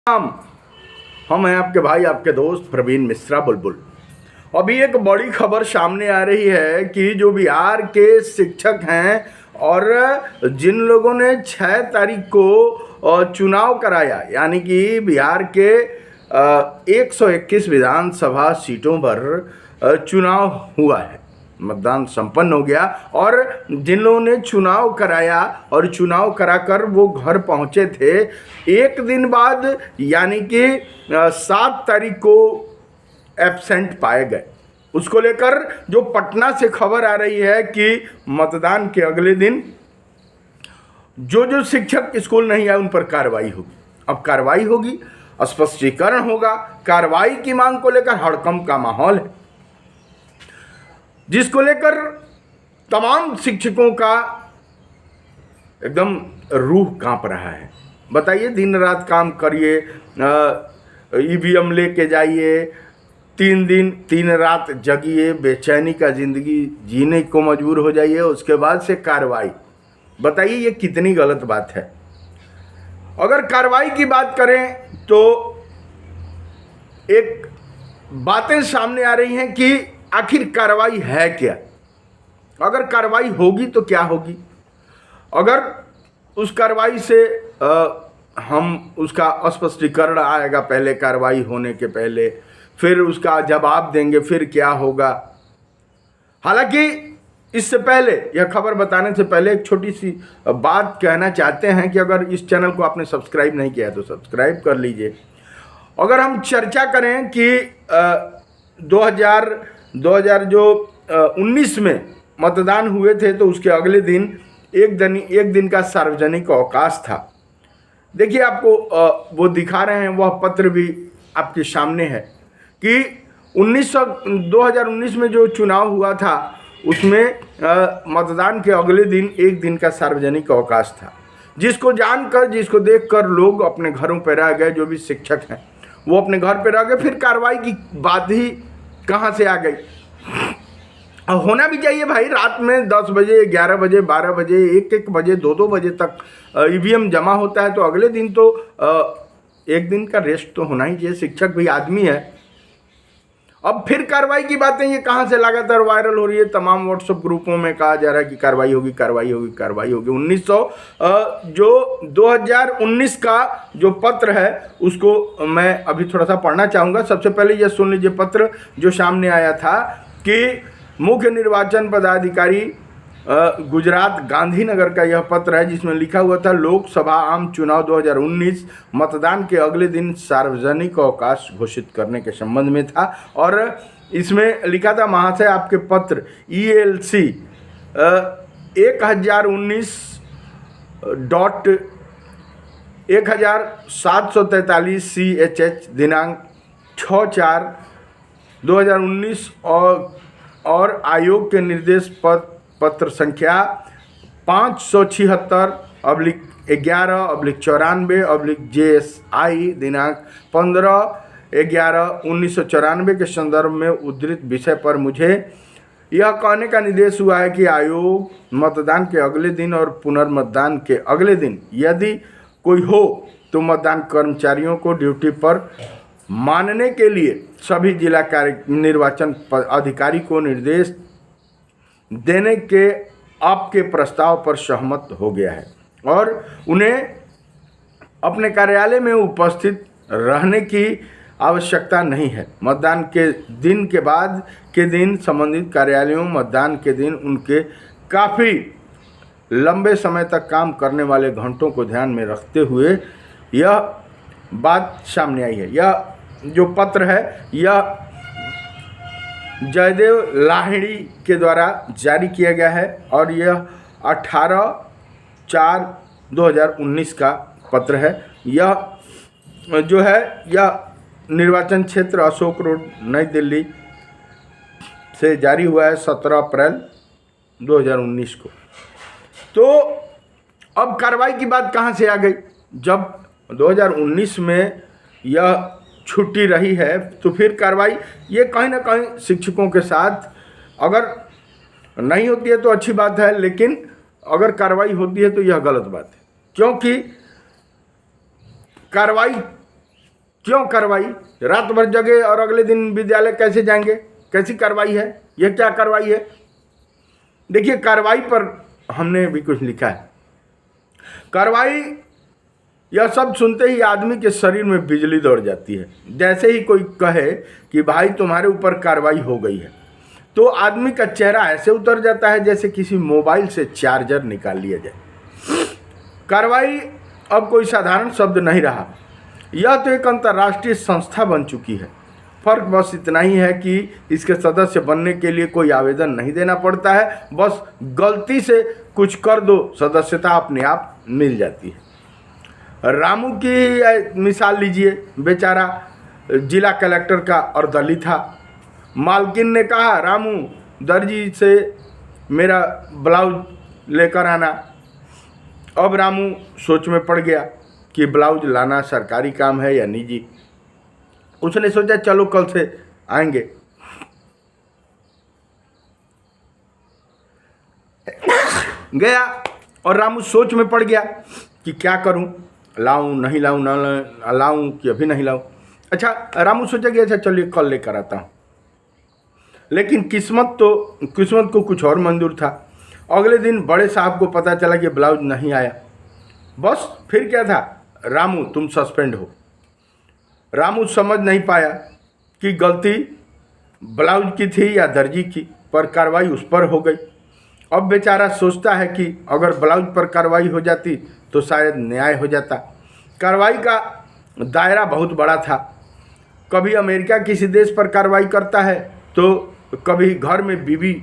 हम हैं आपके भाई, आपके दोस्त प्रवीण मिश्रा बुलबुल। अभी एक बड़ी खबर सामने आ रही है कि जो बिहार के शिक्षक हैं और जिन लोगों ने 6 तारीख को चुनाव कराया, यानी कि बिहार के 121 विधानसभा सीटों पर चुनाव हुआ है, मतदान संपन्न हो गया। और जिन लोगों ने चुनाव कराया और चुनाव कराकर वो घर पहुंचे थे, एक दिन बाद यानी कि 7 तारीख को एब्सेंट पाए गए। उसको लेकर जो पटना से खबर आ रही है कि मतदान के अगले दिन जो शिक्षक स्कूल नहीं आए उन पर कार्रवाई होगी। अब कार्रवाई होगी, स्पष्टीकरण होगा, कार्रवाई की मांग को लेकर हड़कंप का माहौल है, जिसको लेकर तमाम शिक्षकों का एकदम रूह कांप रहा है। बताइए, दिन रात काम करिए, ईवीएम लेके जाइए, 3 दिन 3 रात जगिए, बेचैनी का ज़िंदगी जीने को मजबूर हो जाइए, उसके बाद से कार्रवाई। बताइए ये कितनी गलत बात है। अगर कार्रवाई की बात करें तो एक बातें सामने आ रही हैं कि आखिर कार्रवाई है क्या, अगर कार्रवाई होगी तो क्या होगी। अगर उस कार्रवाई से हम उसका स्पष्टीकरण आएगा पहले, कार्रवाई होने के पहले, फिर उसका जवाब देंगे, फिर क्या होगा। हालांकि इससे पहले, यह खबर बताने से पहले एक छोटी सी बात कहना चाहते हैं कि अगर इस चैनल को आपने सब्सक्राइब नहीं किया तो सब्सक्राइब कर लीजिए। अगर हम चर्चा करें कि 2019 में मतदान हुए थे तो उसके अगले दिन एक दिन का सार्वजनिक अवकाश था। देखिए, आपको वो दिखा रहे हैं, वह पत्र भी आपके सामने है कि 2019 में जो चुनाव हुआ था उसमें मतदान के अगले दिन एक दिन का सार्वजनिक अवकाश था, जिसको जानकर, जिसको देखकर लोग अपने घरों पर रह गए। जो भी शिक्षक हैं वो अपने घर पर रह गए। फिर कार्रवाई की बात ही कहाँ से आ गई। होना भी चाहिए भाई, रात में 10 बजे, 11 बजे, 12 बजे, 1 बजे, 2 बजे तक ईवीएम जमा होता है, तो अगले दिन तो एक दिन का रेस्ट तो होना ही चाहिए। शिक्षक भी आदमी है। अब फिर कार्रवाई की बातें ये कहाँ से लगातार वायरल हो रही है। तमाम व्हाट्सएप ग्रुपों में कहा जा रहा है कि कार्रवाई होगी, कार्रवाई होगी, कार्रवाई होगी। 2019 का जो पत्र है उसको मैं अभी थोड़ा सा पढ़ना चाहूँगा। सबसे पहले ये सुन लीजिए पत्र जो सामने आया था कि मुख्य निर्वाचन पदाधिकारी गुजरात गांधीनगर का यह पत्र है, जिसमें लिखा हुआ था लोकसभा आम चुनाव 2019 मतदान के अगले दिन सार्वजनिक अवकाश घोषित करने के संबंध में था। और इसमें लिखा था, महाशय आपके पत्र ELC 1019.1743 CHH दिनांक 6/4/2019 और आयोग के निर्देश पत्र संख्या 576/11/94/JSI दिनांक 15/11/1994 के संदर्भ में उद्धृत विषय पर मुझे यह कहने का निर्देश हुआ है कि आयोग मतदान के अगले दिन और पुनर्मतदान के अगले दिन यदि कोई हो तो मतदान कर्मचारियों को ड्यूटी पर मानने के लिए सभी जिला निर्वाचन अधिकारी को निर्देश देने के आपके प्रस्ताव पर सहमत हो गया है और उन्हें अपने कार्यालय में उपस्थित रहने की आवश्यकता नहीं है। मतदान के दिन के बाद के दिन संबंधित कार्यालयों मतदान के दिन उनके काफ़ी लंबे समय तक काम करने वाले घंटों को ध्यान में रखते हुए यह बात सामने आई है। यह जो पत्र है यह जयदेव लाहिड़ी के द्वारा जारी किया गया है और यह 18/4/2019 का पत्र है। यह जो है यह निर्वाचन क्षेत्र अशोक रोड नई दिल्ली से जारी हुआ है 17 अप्रैल 2019 को। तो अब कार्रवाई की बात कहाँ से आ गई। जब 2019 में यह छुट्टी रही है तो फिर कार्रवाई ये कहीं ना कहीं शिक्षकों के साथ अगर नहीं होती है तो अच्छी बात है, लेकिन अगर कार्रवाई होती है तो यह गलत बात है, क्योंकि कार्रवाई क्यों कार्रवाई? रात भर जगे और अगले दिन विद्यालय कैसे जाएंगे? कैसी कार्रवाई है? यह क्या कार्रवाई है? देखिए, कार्रवाई पर हमने भी कुछ लिखा है। कार्रवाई, यह सब सुनते ही आदमी के शरीर में बिजली दौड़ जाती है। जैसे ही कोई कहे कि भाई तुम्हारे ऊपर कार्रवाई हो गई है, तो आदमी का चेहरा ऐसे उतर जाता है जैसे किसी मोबाइल से चार्जर निकाल लिया जाए। कार्रवाई अब कोई साधारण शब्द नहीं रहा, यह तो एक अंतर्राष्ट्रीय संस्था बन चुकी है। फर्क बस इतना ही है कि इसके सदस्य बनने के लिए कोई आवेदन नहीं देना पड़ता है, बस गलती से कुछ कर दो, सदस्यता अपने आप मिल जाती है। रामू की मिसाल लीजिए, बेचारा जिला कलेक्टर का और दलित था। मालकिन ने कहा, रामू दर्जी से मेरा ब्लाउज लेकर आना। अब रामू सोच में पड़ गया कि ब्लाउज लाना सरकारी काम है या निजी। उसने सोचा चलो कल से आएंगे। गया और रामू सोच में पड़ गया कि क्या करूं, लाऊं नहीं लाऊं, ना लाऊं कि अभी नहीं लाऊं। अच्छा, रामू सोचा कि अच्छा चलिए कल लेकर आता हूं। लेकिन किस्मत को कुछ और मंजूर था। अगले दिन बड़े साहब को पता चला कि ब्लाउज नहीं आया। बस फिर क्या था, रामू तुम सस्पेंड हो। रामू समझ नहीं पाया कि गलती ब्लाउज की थी या दर्जी की, पर कार्रवाई उस पर हो गई। अब बेचारा सोचता है कि अगर ब्लाउज पर कार्रवाई हो जाती तो शायद न्याय हो जाता। कार्रवाई का दायरा बहुत बड़ा था। कभी अमेरिका किसी देश पर कार्रवाई करता है, तो कभी घर में बीवी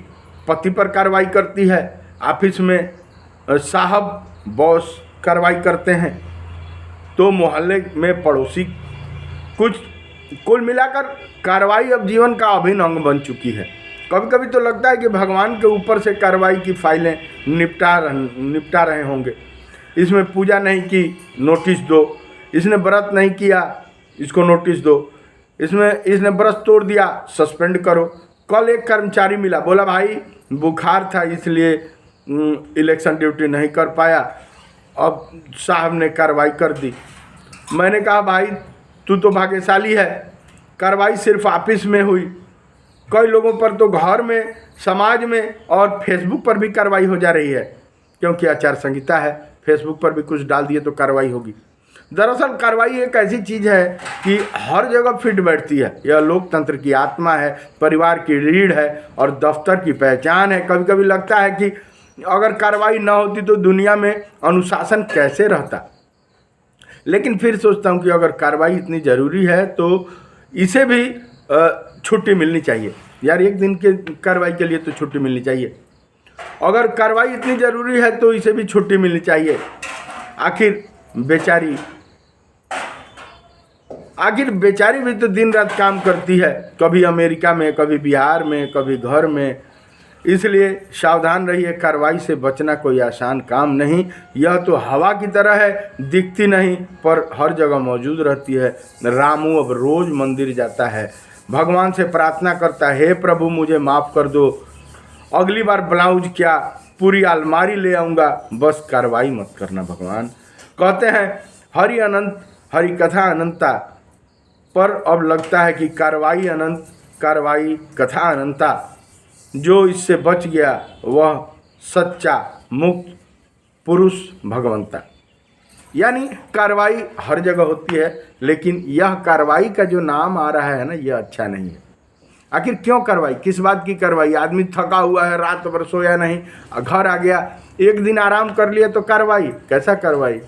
पति पर कार्रवाई करती है, ऑफिस में साहब बॉस कार्रवाई करते हैं, तो मोहल्ले में पड़ोसी। कुल मिलाकर कार्रवाई अब जीवन का अभिन्न अंग बन चुकी है। कभी कभी तो लगता है कि भगवान के ऊपर से कार्रवाई की फाइलें निपटा रहे होंगे। इसमें पूजा नहीं की, नोटिस दो। इसने व्रत नहीं किया, इसको नोटिस दो। इसने व्रत तोड़ दिया, सस्पेंड करो। कल एक कर्मचारी मिला, बोला भाई बुखार था इसलिए इलेक्शन ड्यूटी नहीं कर पाया। अब साहब ने कार्रवाई कर दी। मैंने कहा भाई तू तो भाग्यशाली है, कार्रवाई सिर्फ ऑफिस में हुई। कई लोगों पर तो घर में, समाज में और फेसबुक पर भी कार्रवाई हो जा रही है, क्योंकि आचार संहिता है। फेसबुक पर भी कुछ डाल दिए तो कार्रवाई होगी। दरअसल कार्रवाई एक ऐसी चीज़ है कि हर जगह फिट बैठती है। यह लोकतंत्र की आत्मा है, परिवार की रीढ़ है और दफ्तर की पहचान है। कभी कभी लगता है कि अगर कार्रवाई न होती तो दुनिया में अनुशासन कैसे रहता। लेकिन फिर सोचता हूँ कि अगर कार्रवाई इतनी ज़रूरी है तो इसे भी छुट्टी मिलनी चाहिए। यार एक दिन के कार्रवाई के लिए तो छुट्टी मिलनी चाहिए। अगर कार्रवाई इतनी ज़रूरी है तो इसे भी छुट्टी मिलनी चाहिए। आखिर बेचारी भी तो दिन रात काम करती है, कभी अमेरिका में, कभी बिहार में, कभी घर में। इसलिए सावधान रहिए, कार्रवाई से बचना कोई आसान काम नहीं। यह तो हवा की तरह है, दिखती नहीं पर हर जगह मौजूद रहती है। रामू अब रोज़ मंदिर जाता है, भगवान से प्रार्थना करता है, हे प्रभु मुझे माफ़ कर दो, अगली बार ब्लाउज क्या पूरी अलमारी ले आऊँगा, बस कार्रवाई मत करना भगवान। कहते हैं हरि अनंत, हरि कथा अनंता, पर अब लगता है कि कार्रवाई अनंत, कार्रवाई कथा अनंता। जो इससे बच गया वह सच्चा मुक्त पुरुष भगवंता। यानी कार्रवाई हर जगह होती है, लेकिन यह कार्रवाई का जो नाम आ रहा है ना, यह अच्छा नहीं है। आखिर क्यों कार्रवाई, किस बात की कार्रवाई? आदमी थका हुआ है, रात भर सोया नहीं, घर आ गया, एक दिन आराम कर लिया तो कार्रवाई? कैसा कार्रवाई?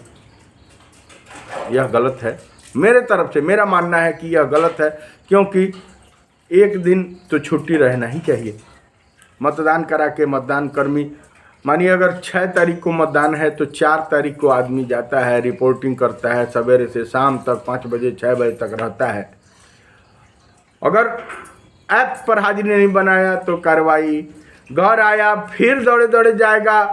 यह गलत है। मेरे तरफ से मेरा मानना है कि यह गलत है, क्योंकि एक दिन तो छुट्टी रहना ही चाहिए। मतदान करा के मतदान कर्मी, मानिए अगर 6 तारीख को मतदान है तो 4 तारीख को आदमी जाता है, रिपोर्टिंग करता है, सवेरे से शाम तक 5 बजे 6 बजे तक रहता है। अगर ऐप पर हाजिरी नहीं बनाया तो कार्रवाई। घर आया फिर दौड़े दौड़े जाएगा,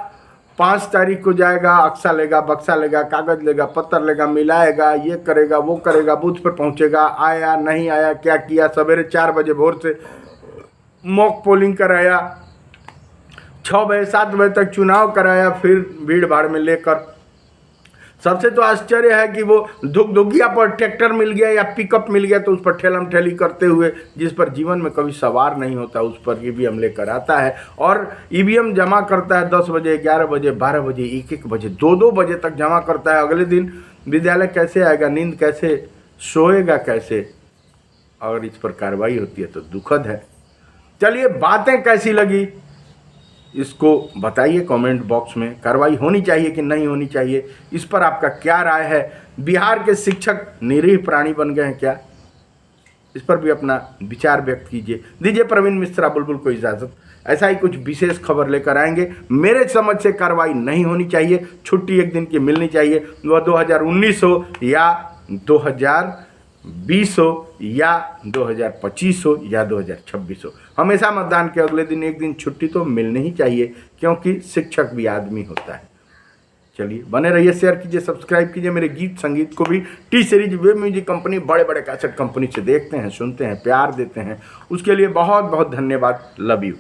5 तारीख को जाएगा, अक्सा लेगा, बक्सा लेगा, कागज़ लेगा, पत्थर लेगा, मिलाएगा, ये करेगा वो करेगा, बूथ पर पहुंचेगा, आया नहीं आया, क्या किया। सवेरे 4 बजे भोर से मॉक पोलिंग कराया, 6 बजे 7 बजे तक चुनाव कराया, फिर भीड़ भाड़ में लेकर सबसे तो आश्चर्य है कि वो दुगिया पर ट्रैक्टर मिल गया या पिकअप मिल गया तो उस पर ठेलम ठेली करते हुए, जिस पर जीवन में कभी सवार नहीं होता, उस पर ईवीएम लेकर आता है और ईवीएम जमा करता है 10 बजे, 11 बजे, 12 बजे, 1-1 बजे, 2-2 बजे तक जमा करता है। अगले दिन विद्यालय कैसे आएगा, नींद कैसे सोएगा, कैसे? अगर इस पर कार्रवाई होती है तो दुखद है। चलिए, बातें कैसी लगी इसको बताइए कमेंट बॉक्स में। कार्रवाई होनी चाहिए कि नहीं होनी चाहिए, इस पर आपका क्या राय है? बिहार के शिक्षक निरीह प्राणी बन गए हैं क्या? इस पर भी अपना विचार व्यक्त कीजिए। दीजिए प्रवीण मिश्रा बुलबुल को इजाज़त। ऐसा ही कुछ विशेष खबर लेकर आएंगे। मेरे समझ से कार्रवाई नहीं होनी चाहिए, छुट्टी एक दिन की मिलनी चाहिए, वह 2019 हो या 2020 हो या 2025 हो या 2026 हो, हमेशा मतदान के अगले दिन एक दिन छुट्टी तो मिलनी ही चाहिए, क्योंकि शिक्षक भी आदमी होता है। चलिए, बने रहिए, शेयर कीजिए, सब्सक्राइब कीजिए। मेरे गीत संगीत को भी T series web music company, बड़े बड़े कैसेट कंपनी से देखते हैं, सुनते हैं, प्यार देते हैं, उसके लिए बहुत बहुत धन्यवाद। Love you.